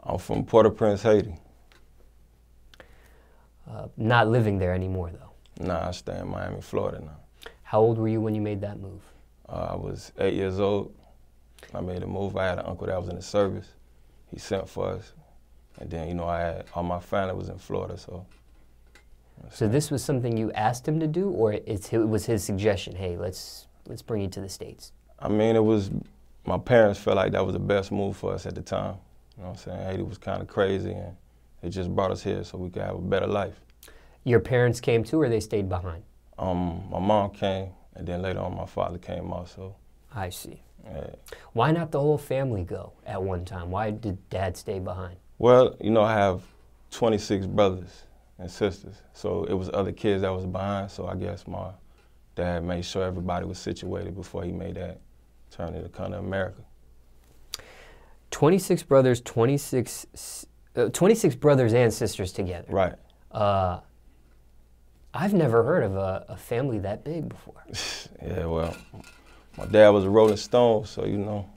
I'm from Port-au-Prince, Haiti. Not living there anymore, though? Nah, I stay in Miami, Florida now. How old were you when you made that move? I was 8 years old. I made a move. I had an uncle that was in the service. He sent for us. And then, you know, I had, all my family was in Florida, so. So this was something you asked him to do, or it was his suggestion, hey, let's bring you to the States? I mean, it was, my parents felt like that was the best move for us at the time. You know what I'm saying? Haiti was kind of crazy, and they just brought us here so we could have a better life. Your parents came too, or they stayed behind? My mom came, and then later on my father came also. I see. Yeah. Why not the whole family go at one time? Why did Dad stay behind? Well, you know, I have 26 brothers and sisters, so it was other kids that was behind, so I guess my dad made sure everybody was situated before he made that turn to come to America. 26 brothers, 26 brothers and sisters together. Right. I've never heard of a family that big before. Yeah, well, my dad was a Rolling Stone, so you know.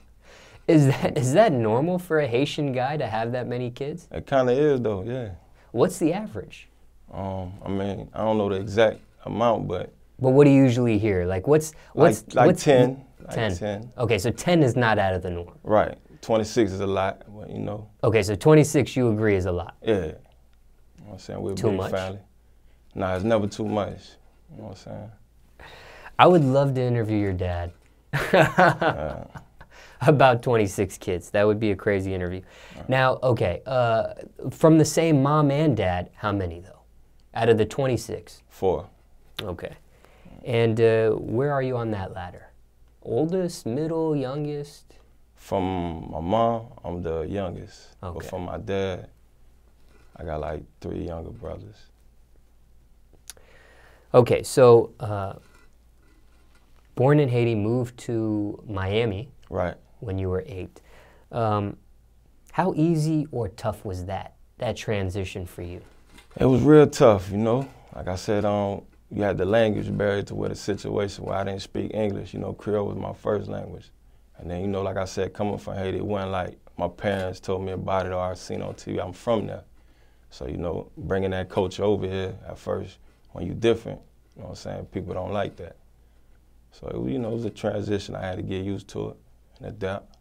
Is that normal for a Haitian guy to have that many kids? It kind of is, though, yeah. What's the average? I mean, I don't know the exact amount, but. But what do you usually hear? Like, what's 10. Like 10. 10. Okay, so 10 is not out of the norm. Right. 26 is a lot, but you know. Okay, so 26 you agree is a lot. Yeah. You know what I'm saying? We're a big family. Nah, it's never too much. You know what I'm saying? I would love to interview your dad about 26 kids. That would be a crazy interview. Right. Now, okay, from the same mom and dad, how many though? Out of the 26? 4. Okay. And where are you on that ladder? Oldest, middle, youngest? From my mom, I'm the youngest. Okay. But from my dad, I got like 3 younger brothers. Okay, so born in Haiti, moved to Miami. Right. When you were 8. How easy or tough was that transition for you? It was real tough, you know. Like I said, you had the language barrier to where the situation where I didn't speak English. You know, Creole was my first language. And then, you know, like I said, coming from Haiti, it wasn't like my parents told me about it or I seen on TV. I'm from there. So, you know, bringing that culture over here at first, when you're different, you know what I'm saying, people don't like that. So, you know, it was a transition. I had to get used to it and adapt.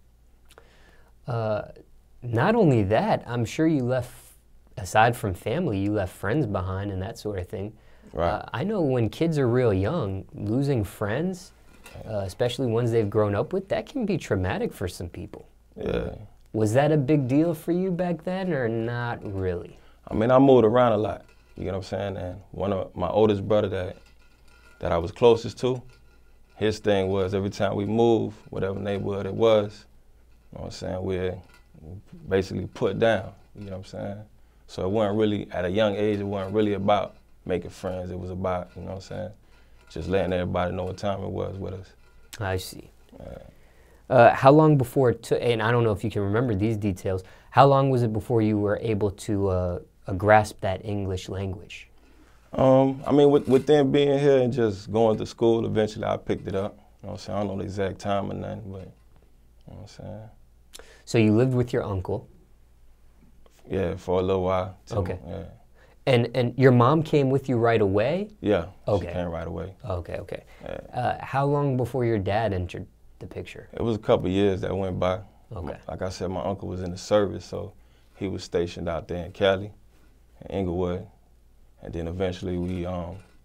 Not only that, I'm sure you left, aside from family, you left friends behind and that sort of thing. Right. I know when kids are real young, losing friends, especially ones they've grown up with, that can be traumatic for some people. Yeah. Was that a big deal for you back then or not really? I mean, I moved around a lot, you get what I'm saying? And one of my oldest brother that I was closest to, his thing was every time we moved, whatever neighborhood it was, you know what I'm saying, we're basically put down, you know what I'm saying? So it wasn't really, at a young age, it wasn't really about making friends. It was about, you know what I'm saying, just letting everybody know what time it was with us. I see. How long before it took, and I don't know if you can remember these details, how long was it before you were able to grasp that English language? I mean, within being here and just going to school, eventually I picked it up. You know what I'm saying? I don't know the exact time or nothing, but you know what I'm saying? So you lived with your uncle? Yeah, for a little while. Too. Okay. Yeah. And your mom came with you right away? Yeah, okay. She came right away. Okay, okay. Yeah. How long before your dad entered the picture? It was a couple of years that went by. Okay. Like I said, my uncle was in the service, so he was stationed out there in Cali, in Inglewood, and then eventually we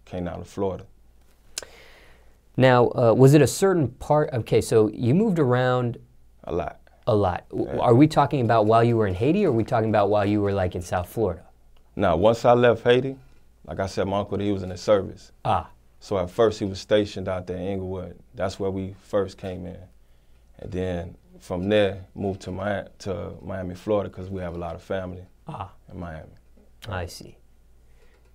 came down to Florida. Now, was it a certain part? Okay, so you moved around a lot. A lot. Yeah. Are we talking about while you were in Haiti, or are we talking about while you were like in South Florida? Now, once I left Haiti, like I said, my uncle, he was in the service. Ah. So at first he was stationed out there in Inglewood. That's where we first came in. And then from there, moved to Miami, Florida, because we have a lot of family in Miami. I see.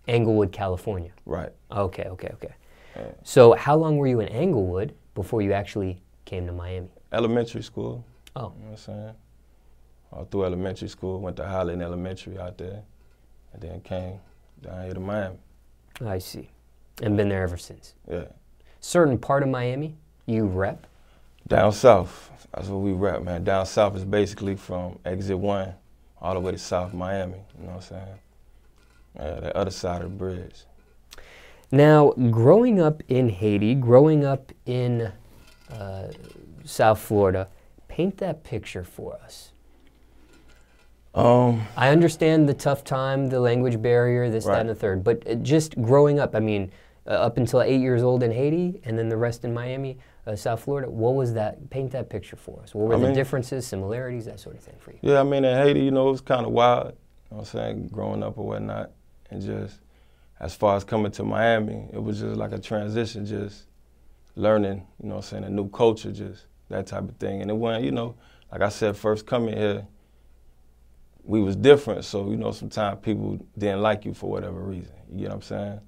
Englewood, California. Right. Okay, okay, okay. Yeah. So how long were you in Englewood before you actually came to Miami? Elementary school. Oh. You know what I'm saying? All through elementary school, went to Highland Elementary out there, and then came down here to Miami. I see. And been there ever since? Yeah. Certain part of Miami you rep? Down south. That's what we rep, man. Down south is basically from exit 1 all the way to South Miami, you know what I'm saying? The other side of the bridge. Now, growing up in Haiti, growing up in South Florida, paint that picture for us. I understand the tough time, the language barrier, this, that, and the third, but just growing up, I mean, up until 8 years old in Haiti, and then the rest in Miami, South Florida, what was that? Paint that picture for us. What were the differences, similarities, that sort of thing for you? Yeah, I mean, in Haiti, you know, it was kind of wild, you know what I'm saying, growing up or whatnot, and just as far as coming to Miami, it was just like a transition, just learning, you know what I'm saying, a new culture, just that type of thing. And it wasn't, you know, like I said, first coming here, we was different, so, you know, sometimes people didn't like you for whatever reason, you get what I'm saying?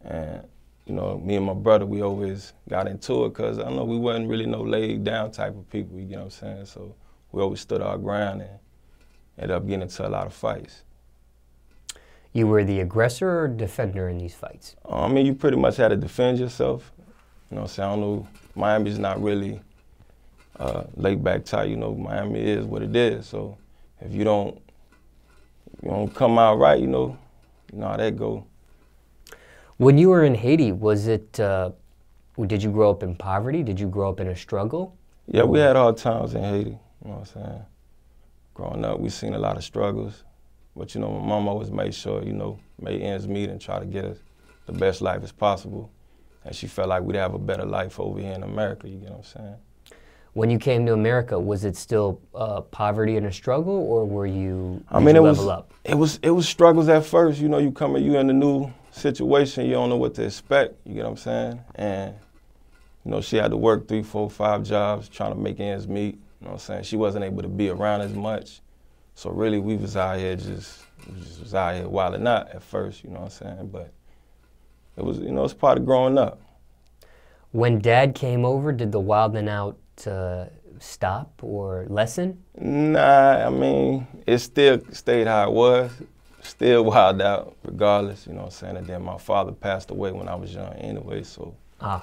And, you know, me and my brother, we always got into it because I know we wasn't really no laid down type of people, you get what I'm saying? So we always stood our ground and ended up getting into a lot of fights. You were the aggressor or defender in these fights? I mean, you pretty much had to defend yourself. You know what I'm saying? I don't know, Miami's not really laid back tight, you know, Miami is what it is, so if you don't come out right, you know how that go. When you were in Haiti, was it, did you grow up in poverty? Did you grow up in a struggle? Yeah, we had hard times in Haiti, you know what I'm saying? Growing up, we seen a lot of struggles, but, you know, my mom always made sure, you know, made ends meet and try to get us the best life as possible. And she felt like we'd have a better life over here in America, you get what I'm saying? When you came to America, was it still poverty and a struggle, or were you, I mean, level up? It was struggles at first. You know, you in a new situation, you don't know what to expect, you get what I'm saying? And, you know, she had to work 3, 4, 5 jobs trying to make ends meet, you know what I'm saying? She wasn't able to be around as much. So really, we was out here was out here wilding out at first, you know what I'm saying? But it was, you know, it's part of growing up. When Dad came over, did the wilding out stop or lessen? Nah, I mean, it still stayed how it was. Still wild out regardless, you know what I'm saying? And then my father passed away when I was young anyway, so. Yeah.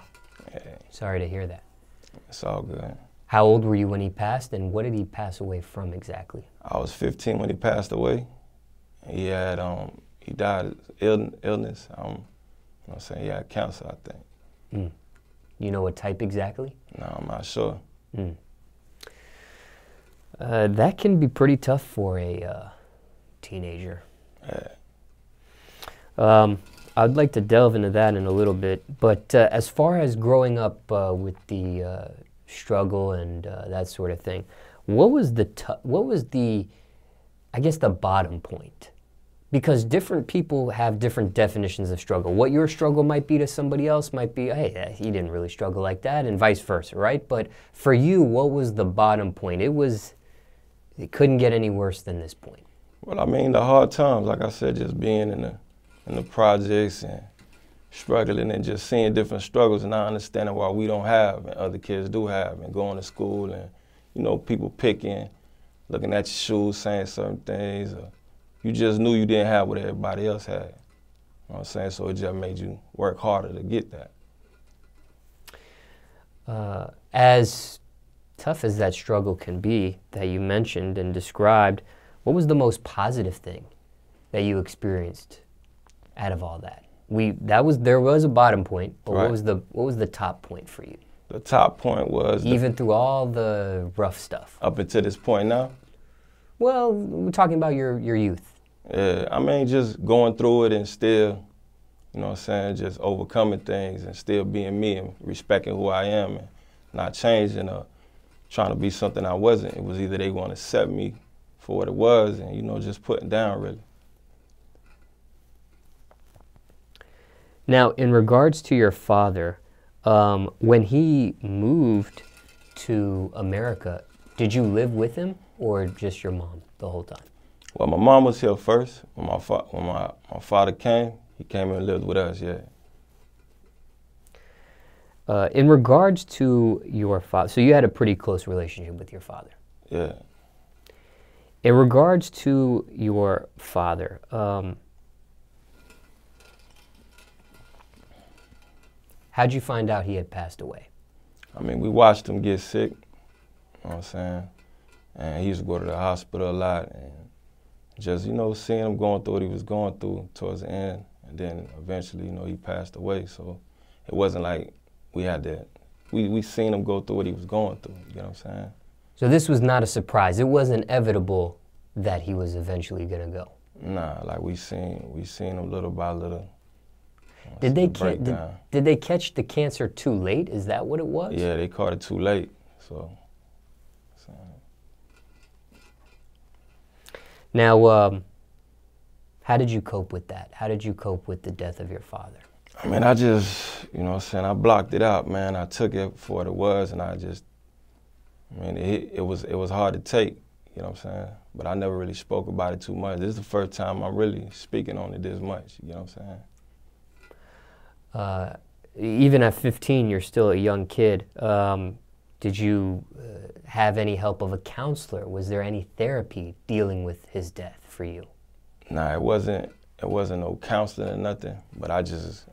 Sorry to hear that. It's all good. How old were you when he passed, and what did he pass away from exactly? I was 15 when he passed away. He had, he died of illness. You know what I'm saying? He had cancer, I think. You know what type exactly? No, I'm not sure. That can be pretty tough for a teenager. Yeah. I'd like to delve into that in a little bit, but as far as growing up with the struggle and that sort of thing, what was the I guess the bottom point? Because different people have different definitions of struggle. What your struggle might be to somebody else might be, hey, he didn't really struggle like that, and vice versa, right? But for you, what was the bottom point? It couldn't get any worse than this point. Well, I mean, the hard times, like I said, just being in the projects and struggling and just seeing different struggles and not understanding why we don't have and other kids do have, and going to school and, you know, people picking, looking at your shoes, saying certain things. You just knew you didn't have what everybody else had. You know what I'm saying? So it just made you work harder to get that. As tough as that struggle can be that you mentioned and described, what was the most positive thing that you experienced out of all that? There was a bottom point, but right. what was the top point for you? The top point was even through all the rough stuff. Up until this point now? Well, we're talking about your youth. Yeah, I mean, just going through it and still, you know what I'm saying, just overcoming things and still being me and respecting who I am and not changing or trying to be something I wasn't. It was either they want to accept me for what it was and, you know, just putting down really. Now, in regards to your father, when he moved to America, did you live with him or just your mom the whole time? Well, my mom was here first. When my father came, he came and lived with us, yeah. In regards to your father, so you had a pretty close relationship with your father. Yeah. In regards to your father, how'd you find out he had passed away? I mean, we watched him get sick, you know what I'm saying? And he used to go to the hospital a lot, and just, you know, seeing him going through what he was going through towards the end, and then eventually, you know, he passed away. So it wasn't like we had to, we seen him go through what he was going through, you know what I'm saying? So this was not a surprise. It was inevitable that he was eventually gonna go. Nah, like we seen him little by little. Did they catch the cancer too late? Is that what it was? Yeah, they caught it too late. So. Now, how did you cope with that? How did you cope with the death of your father? I mean, I just, you know what I'm saying, I blocked it out, man. I took it for what it was, and I mean, it was hard to take, you know what I'm saying? But I never really spoke about it too much. This is the first time I'm really speaking on it this much, you know what I'm saying? Even at 15, you're still a young kid. Did you have any help of a counselor? Was there any therapy dealing with his death for you? Nah, it wasn't no counseling or nothing, but I just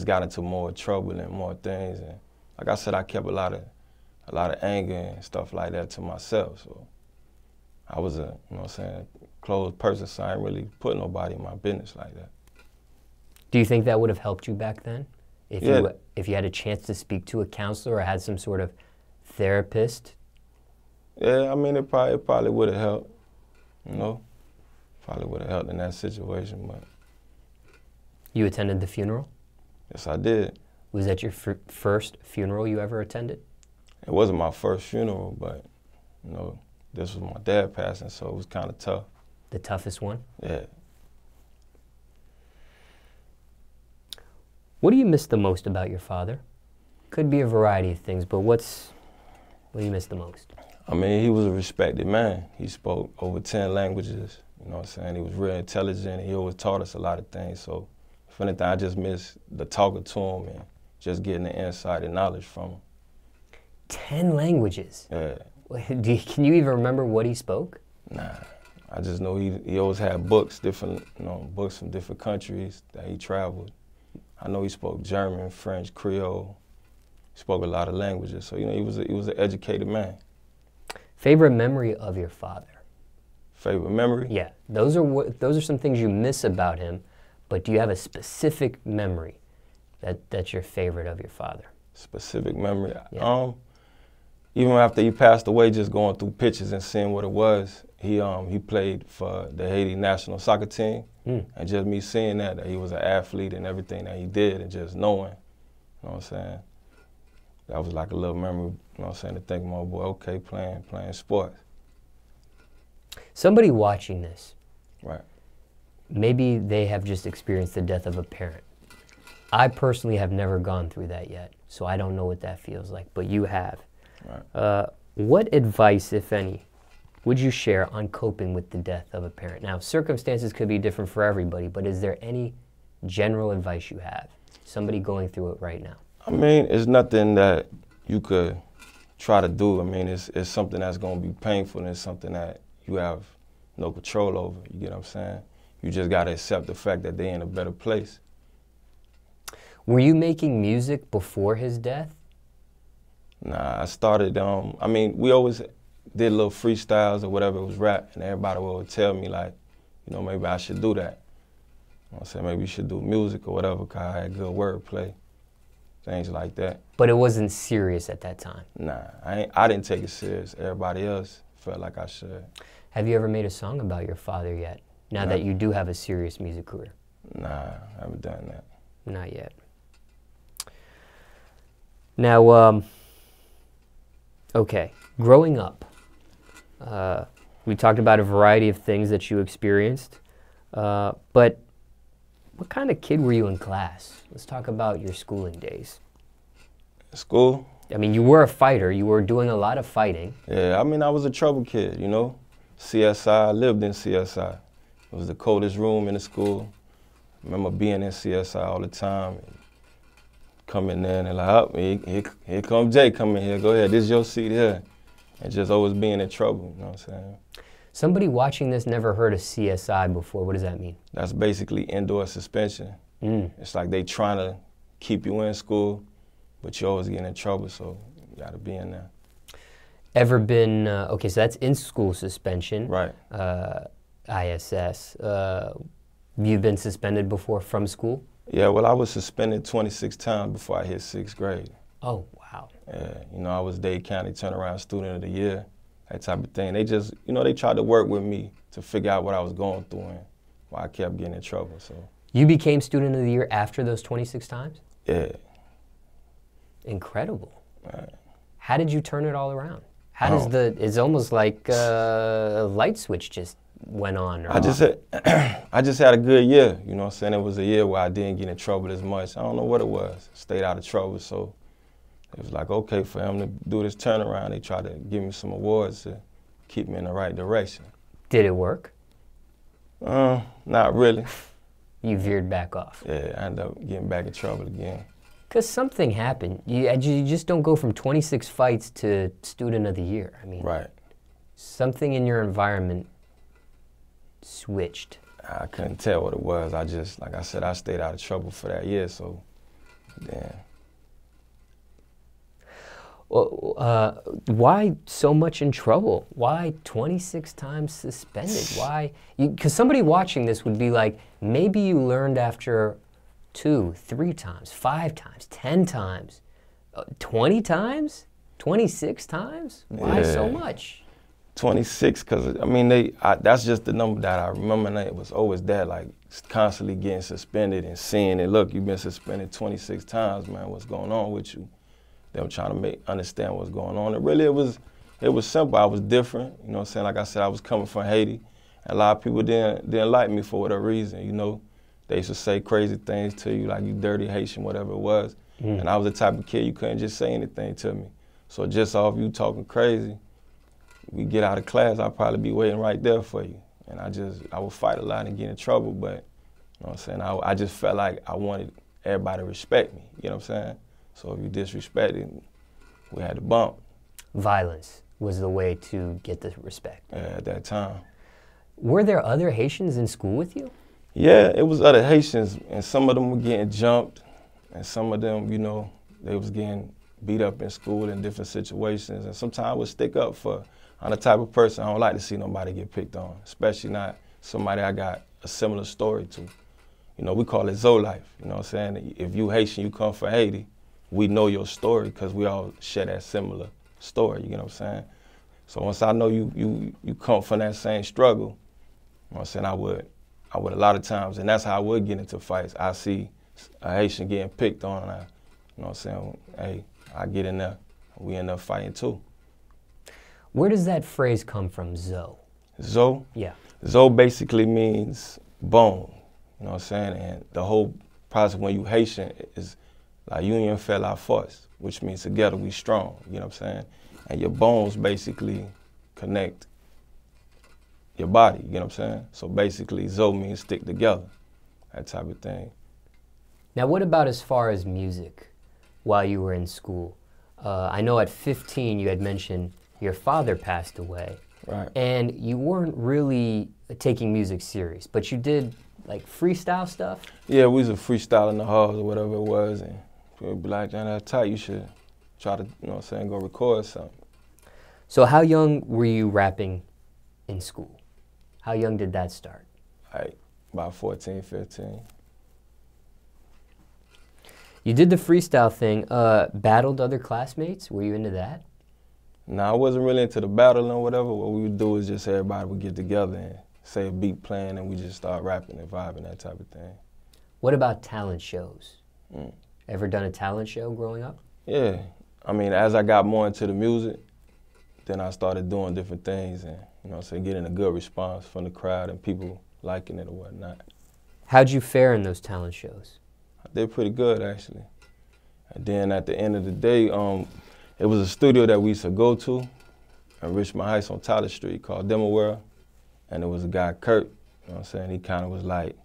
got into more trouble and more things, and like I said, I kept a lot of anger and stuff like that to myself. So I was a, you know what I'm saying, closed person, so I didn't really put nobody in my business like that. Do you think that would have helped you back then? If Yeah. if you had a chance to speak to a counselor or had some sort of therapist? Yeah, I mean, it probably would have helped, you know? Probably would have helped in that situation, but. You attended the funeral? Yes, I did. Was that your first funeral you ever attended? It wasn't my first funeral, but, you know, this was my dad passing, so it was kind of tough. The toughest one? Yeah. What do you miss the most about your father? Could be a variety of things, but what do you miss the most? I mean, he was a respected man. He spoke over 10 languages, you know what I'm saying? He was real intelligent. He always taught us a lot of things. So, if anything, I just miss the talking to him and just getting the insight and knowledge from him. 10 languages? Yeah. Can you even remember what he spoke? Nah, I just know he always had books, different, you know, books from different countries that he traveled. I know he spoke German, French, Creole. He spoke a lot of languages, so, you know, he was an educated man. Favorite memory of your father? Favorite memory? Yeah, those are some things you miss about him, but do you have a specific memory that's your favorite of your father? Specific memory? Yeah. Even after he passed away, just going through pictures and seeing what it was, he played for the Haiti national soccer team, and just me seeing that he was an athlete and everything that he did, and just knowing, you know what I'm saying? That was like a little memory, you know what I'm saying, to think, my boy, okay, playing sports. Somebody watching this, Right. maybe they have just experienced the death of a parent. I personally have never gone through that yet, so I don't know what that feels like, but you have. Right. What advice, if any, would you share on coping with the death of a parent? Now, circumstances could be different for everybody, but is there any general advice you have? Somebody going through it right now. I mean, it's nothing that you could try to do. I mean, it's something that's going to be painful, and it's something that you have no control over. You get what I'm saying? You just got to accept the fact that they're in a better place. Were you making music before his death? Nah, I started, I mean, we always did little freestyles or whatever, it was rap, and everybody would tell me, like, you know, maybe I should do that. You know what I'm saying? Maybe you should do music or whatever, because I had good wordplay, things like that. But it wasn't serious at that time? Nah, I didn't take it serious. Everybody else felt like I should. Have you ever made a song about your father yet, now that you do have a serious music career? Nah, I haven't done that. Not yet. Now, okay, growing up, we talked about a variety of things that you experienced, but what kind of kid were you in class? Let's talk about your schooling days. School? I mean, you were a fighter. You were doing a lot of fighting. Yeah, I mean, I was a trouble kid, you know? CSI, I lived in CSI. It was the coldest room in the school. I remember being in CSI all the time. Coming in and like, oh, here come Jay coming here, go ahead, this is your seat here. And just always being in trouble, you know what I'm saying? Somebody watching this never heard of CSI before. What does that mean? That's basically indoor suspension. It's like they trying to keep you in school, but you always get in trouble, so you gotta be in there. Ever been, okay, so that's in-school suspension. Right. ISS. You've been suspended before from school? Yeah, well, I was suspended 26 times before I hit 6th grade. Oh, wow. Yeah, you know, I was Dade County Turnaround Student of the Year, that type of thing. They just, you know, they tried to work with me to figure out what I was going through and why I kept getting in trouble, so. You became Student of the Year after those 26 times? Yeah. Incredible. Right. How did you turn it all around? How does it's almost like a light switch just went on or I just had a good year, you know what I'm saying? It was a year where I didn't get in trouble as much. I don't know what it was. Stayed out of trouble, so it was like, okay, for him to do this turnaround, they tried to give me some awards to keep me in the right direction. Did it work? Not really. You veered back off. Yeah, I ended up getting back in trouble again. Because something happened. You just don't go from 26 fights to Student of the Year. I mean, Right. Something in your environment switched. I couldn't tell what it was. I just, like I said, I stayed out of trouble for that year, so then. Well, why so much in trouble? Why 26 times suspended? Why? Because somebody watching this would be like, maybe you learned after 2, 3 times, 5 times, 10 times, 20 times, 26 times? Why so much? 26, because, I mean, that's just the number that I remember, and it was always that, like, constantly getting suspended and seeing it. Look, you've been suspended 26 times, man, what's going on with you? Them trying to understand what's going on. It was simple. I was different, you know what I'm saying? Like I said, I was coming from Haiti. And a lot of people didn't like me for whatever reason, you know? They used to say crazy things to you, like you dirty Haitian, whatever it was. And I was the type of kid you couldn't just say anything to me. So just off you talking crazy, we get out of class, I'd probably be waiting right there for you. And I would fight a lot and get in trouble, but, you know what I'm saying? I just felt like I wanted everybody to respect me, you know what I'm saying? So if you disrespected, we had to bump. Violence was the way to get the respect. Yeah, at that time. Were there other Haitians in school with you? Yeah, it was other Haitians, and some of them were getting jumped, and some of them, you know, they was getting beat up in school in different situations, and sometimes I would stick up for, I'm the type of person I don't like to see nobody get picked on, especially not somebody I got a similar story to. You know, we call it Zoe life, you know what I'm saying? If you Haitian, you come from Haiti, we know your story because we all share that similar story, you know what I'm saying? So once I know you come from that same struggle, you know what I'm saying, I would a lot of times, and that's how I would get into fights. I see a Haitian getting picked on, and you know what I'm saying, hey, I get in there, we end up fighting too. Where does that phrase come from, Zoe? Zoe? Yeah. Zoe basically means bone, you know what I'm saying? And the whole process when you Haitian is like union fait la force, which means together we strong, you know what I'm saying? And your bones basically connect your body, you know what I'm saying? So basically Zoe means stick together, that type of thing. Now what about as far as music while you were in school? I know at 15 you had mentioned your father passed away. Right. And you weren't really taking music serious, but you did like freestyle stuff? Yeah, we was a freestyle in the halls or whatever it was, and people would be like, "John, that's tight, you should try to, you know what I'm saying, go record something." So how young were you rapping in school? How young did that start? Like about 14, 15. You did the freestyle thing, battled other classmates? Were you into that? Nah, I wasn't really into the battle or whatever. What we would do is just everybody would get together and say a beat playing and we just start rapping and vibing, that type of thing. What about talent shows? Ever done a talent show growing up? Yeah. I mean, as I got more into the music, then I started doing different things and, you know what I'm saying, getting a good response from the crowd and people liking it or whatnot. How'd you fare in those talent shows? I did pretty good, actually. And then at the end of the day, it was a studio that we used to go to in Richmond Heights on Tyler Street called Demo World. And it was a guy, Kurt, you know what I'm saying? He kind of was like,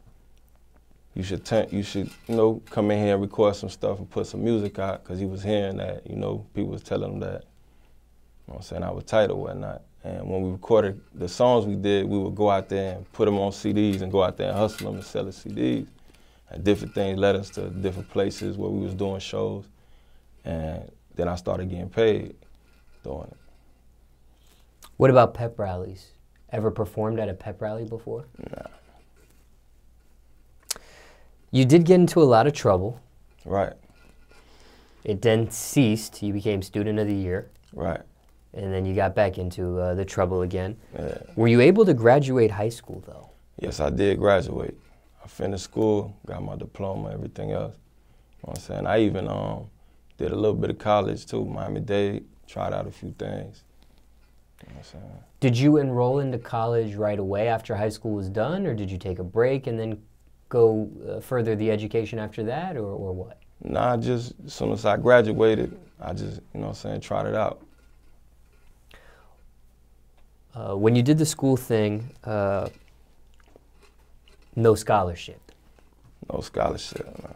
you should, you know, come in here and record some stuff and put some music out, because he was hearing that, you know, people was telling him that, you know what I'm saying, I was tight or whatnot. And when we recorded the songs we did, we would go out there and put them on CDs and go out there and hustle them and sell the CDs. And different things led us to different places where we was doing shows. And then I started getting paid doing it. What about pep rallies? Ever performed at a pep rally before? Nah. You did get into a lot of trouble. Right. It then ceased. You became Student of the Year. Right. And then you got back into the trouble again. Yeah. Were you able to graduate high school, though? Yes, I did graduate. I finished school, got my diploma, everything else. You know what I'm saying? I even did a little bit of college, too, Miami-Dade, tried out a few things. You know what I'm saying? Did you enroll into college right away after high school was done, or did you take a break and then go further the education after that, or what? Nah, just as soon as I graduated, I just, you know what I'm saying, tried it out. When you did the school thing, no scholarship. No scholarship, nah.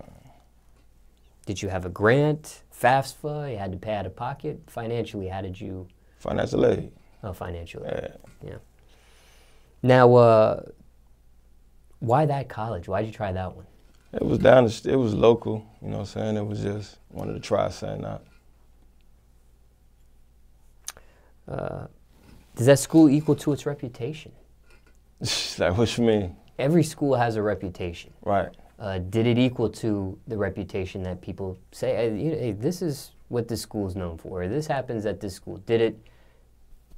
Did you have a grant, FAFSA, you had to pay out of pocket? Financially, how did you? Financial aid. Oh, financially. Yeah. Yeah. Now, why that college? Why did you try that one? It was it was local, you know what I'm saying? It was just, wanted to try something out. Does that school equal to its reputation? Like, what you mean? Every school has a reputation. Right. Did it equal to the reputation that people say, hey, this is what this school is known for, or this happens at this school? Did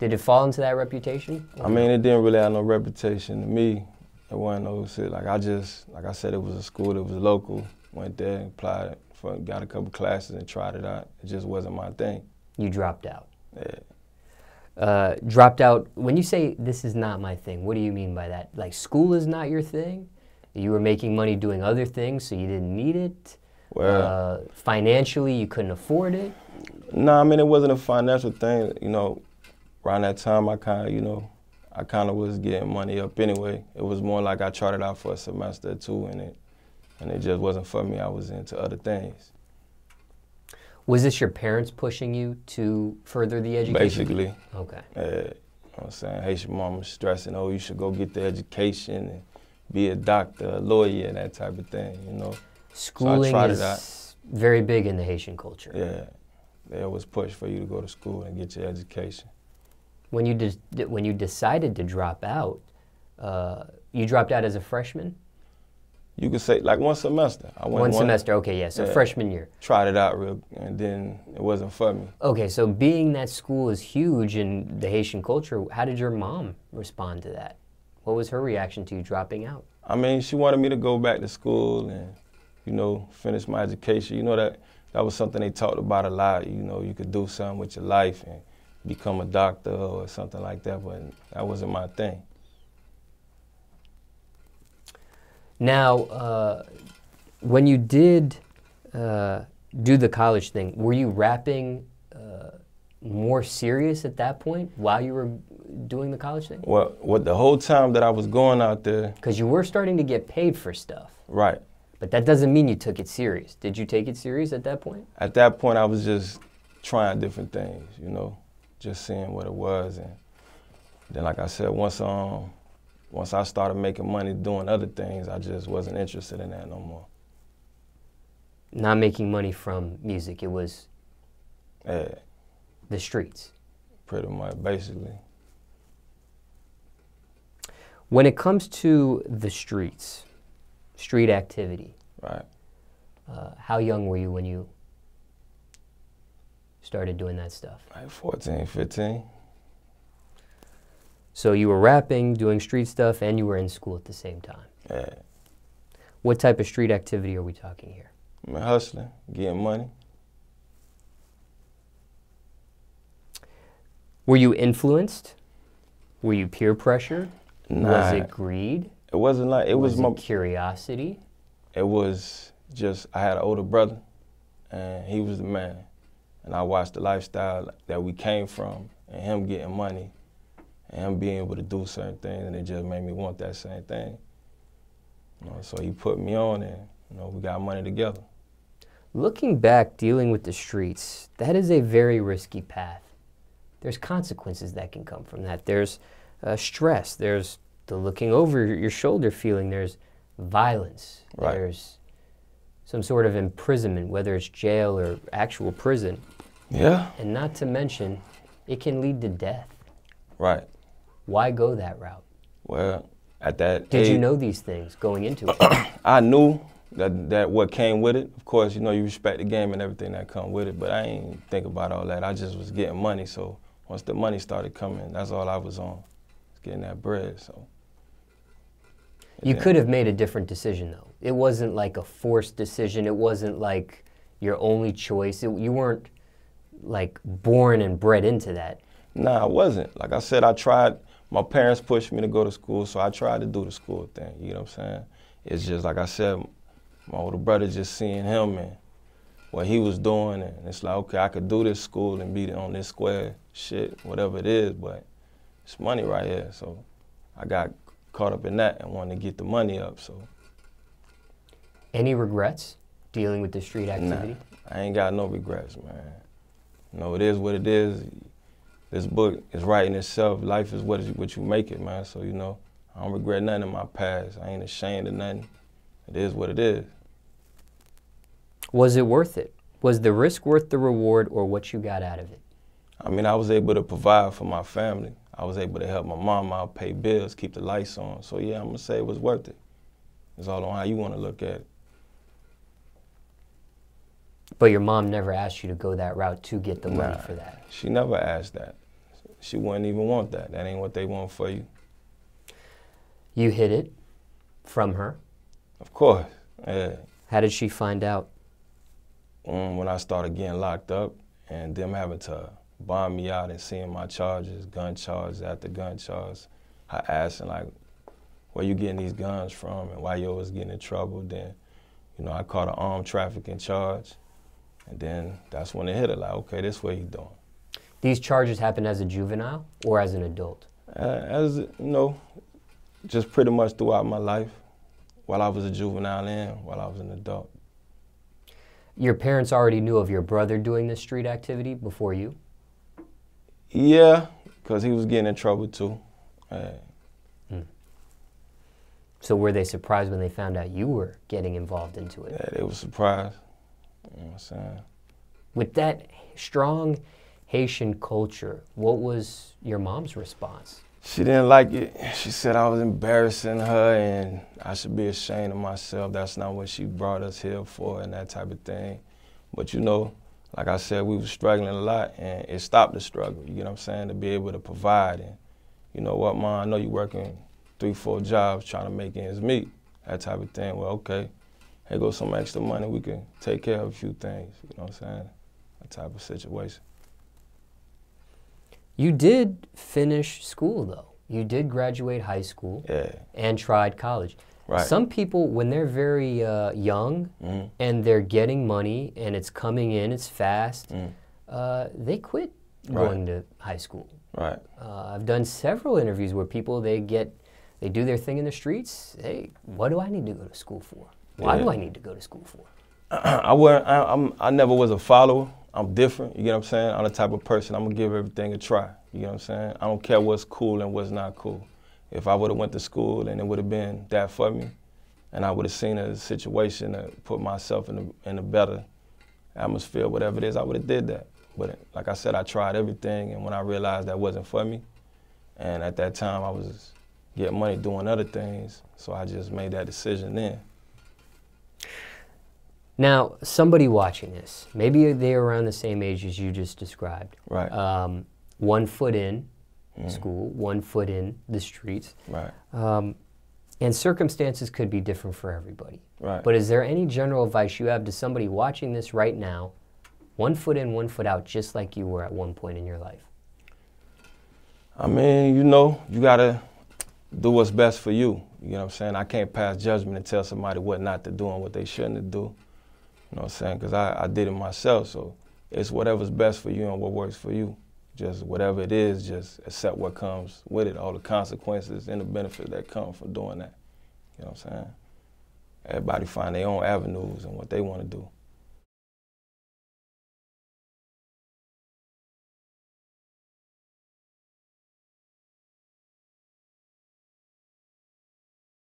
it fall into that reputation? I mean, it didn't really have no reputation to me. It wasn't no shit. Like I said, it was a school that was local. Went there, applied, got a couple classes and tried it out. It just wasn't my thing. You dropped out. Yeah. Dropped out, when you say this is not my thing, what do you mean by that? Like school is not your thing? You were making money doing other things, so you didn't need it? Well, financially, you couldn't afford it? No, I mean, it wasn't a financial thing. You know, around that time, I kind of was getting money up anyway. It was more like I tried it out for a semester or two, and it just wasn't for me. I was into other things. Was this your parents pushing you to further the education? Basically. Okay. You know what I'm saying? Haitian mama stressing, oh, you should go get the education and be a doctor, a lawyer, that type of thing, you know. Schooling is very big in the Haitian culture. Yeah. They always push for you to go to school and get your education. When you decided to drop out, you dropped out as a freshman? You could say, like, one semester. I went one semester, okay, yeah, so freshman year. Tried it out and then it wasn't for me. Okay, so being that school is huge in the Haitian culture, how did your mom respond to that? What was her reaction to you dropping out? I mean, she wanted me to go back to school and, you know, finish my education. You know, that was something they talked about a lot. You know, you could do something with your life and become a doctor or something like that, but that wasn't my thing. Now, when you did do the college thing, were you rapping more serious at that point while you were doing the college thing? Well, the whole time that I was going out there. Because you were starting to get paid for stuff. Right. But that doesn't mean you took it serious. Did you take it serious at that point? At that point, I was just trying different things, you know, just seeing what it was. And then, like I said, once I started making money doing other things, I just wasn't interested in that no more. Not making money from music, it was the streets. Pretty much, basically. When it comes to the streets, street activity, right? How young were you when you started doing that stuff? Like 14, 15. So you were rapping, doing street stuff, and you were in school at the same time. Yeah. What type of street activity are we talking here? I mean, hustling, getting money. Were you influenced? Were you peer pressured? Nah. Was it greed? It wasn't like, it was my curiosity? It was just, I had an older brother, and he was the man. And I watched the lifestyle that we came from, and him getting money, and him being able to do certain things, and it just made me want that same thing. You know, so he put me on, and you know, we got money together. Looking back, dealing with the streets, that is a very risky path. There's consequences that can come from that. There's stress, there's the looking over your shoulder feeling, there's violence, right. There's some sort of imprisonment, whether it's jail or actual prison. Yeah. And not to mention, it can lead to death. Right. Why go that route? Well, at that Did age, you know these things going into it? I knew that what came with it. Of course, you know, you respect the game and everything that come with it, but I ain't think about all that. I just was getting money, so once the money started coming, that's all I was on, was getting that bread, so. You could have made a different decision, though. It wasn't like a forced decision. It wasn't like your only choice. You weren't like born and bred into that. Nah, I wasn't. Like I said, I tried. My parents pushed me to go to school, so I tried to do the school thing, you know what I'm saying? It's just, like I said, my older brother, just seeing him and what he was doing, and it's like, okay, I could do this school and be on this square shit, whatever it is, but it's money right here, so I got caught up in that and wanted to get the money up, so. Any regrets dealing with the street activity? Nah, I ain't got no regrets, man. You know, it is what it is. This book is writing itself. Life is what you make it, man. So, you know, I don't regret nothing in my past. I ain't ashamed of nothing. It is what it is. Was it worth it? Was the risk worth the reward or what you got out of it? I mean, I was able to provide for my family. I was able to help my mom out, pay bills, keep the lights on. So, yeah, I'm going to say it was worth it. It's all on how you want to look at it. But your mom never asked you to go that route to get the money for that? She never asked that. She wouldn't even want that. That ain't what they want for you. You hid it from her? Of course, yeah. How did she find out? When I started getting locked up and them having to bond me out and seeing my charges, gun charges after gun charges, I asked them, like, where you getting these guns from and why you always getting in trouble? Then, you know, I caught an armed trafficking charge. And then that's when it hit her, like, okay, this what you doing. These charges happened as a juvenile or as an adult? As, you know, just pretty much throughout my life, while I was a juvenile and while I was an adult. Your parents already knew of your brother doing this street activity before you? Yeah, because he was getting in trouble too. So were they surprised when they found out you were getting involved into it? Yeah, they were surprised. You know what I'm saying? With that strong Haitian culture, what was your mom's response? She didn't like it. She said I was embarrassing her and I should be ashamed of myself. That's not what she brought us here for and that type of thing. But you know, like I said, we were struggling a lot and it stopped the struggle, you know what I'm saying, to be able to provide. And you know what, Mom, I know you're working 3-4 jobs trying to make ends meet, that type of thing. Well, okay, here goes some extra money, we can take care of a few things, you know what I'm saying, that type of situation. You did finish school, though. You did graduate high school and tried college. Right. Some people, when they're very young and they're getting money and it's coming in, it's fast, they quit going to high school. Right. I've done several interviews where people, they do their thing in the streets. Hey, what do I need to go to school for? Why do I need to go to school for? I never was a follower. I'm different, you get what I'm saying? I'm the type of person, I'm gonna give everything a try, you know what I'm saying? I don't care what's cool and what's not cool. If I would've went to school and it would've been that for me, and I would've seen a situation to put myself in a better atmosphere, whatever it is, I would've did that. But like I said, I tried everything, and when I realized that wasn't for me, and at that time I was getting money doing other things, so I just made that decision then. Now, somebody watching this, maybe they're around the same age as you just described. Right. 1 foot in school, 1 foot in the streets. Right. And circumstances could be different for everybody. Right. But is there any general advice you have to somebody watching this right now, 1 foot in, 1 foot out, just like you were at one point in your life? I mean, you know, you gotta do what's best for you. You know what I'm saying? I can't pass judgment and tell somebody what not to do and what they shouldn't do. You know what I'm saying? Because I did it myself, so it's whatever's best for you and what works for you. Just whatever it is, just accept what comes with it, all the consequences and the benefits that come from doing that. You know what I'm saying? Everybody find their own avenues and what they want to do.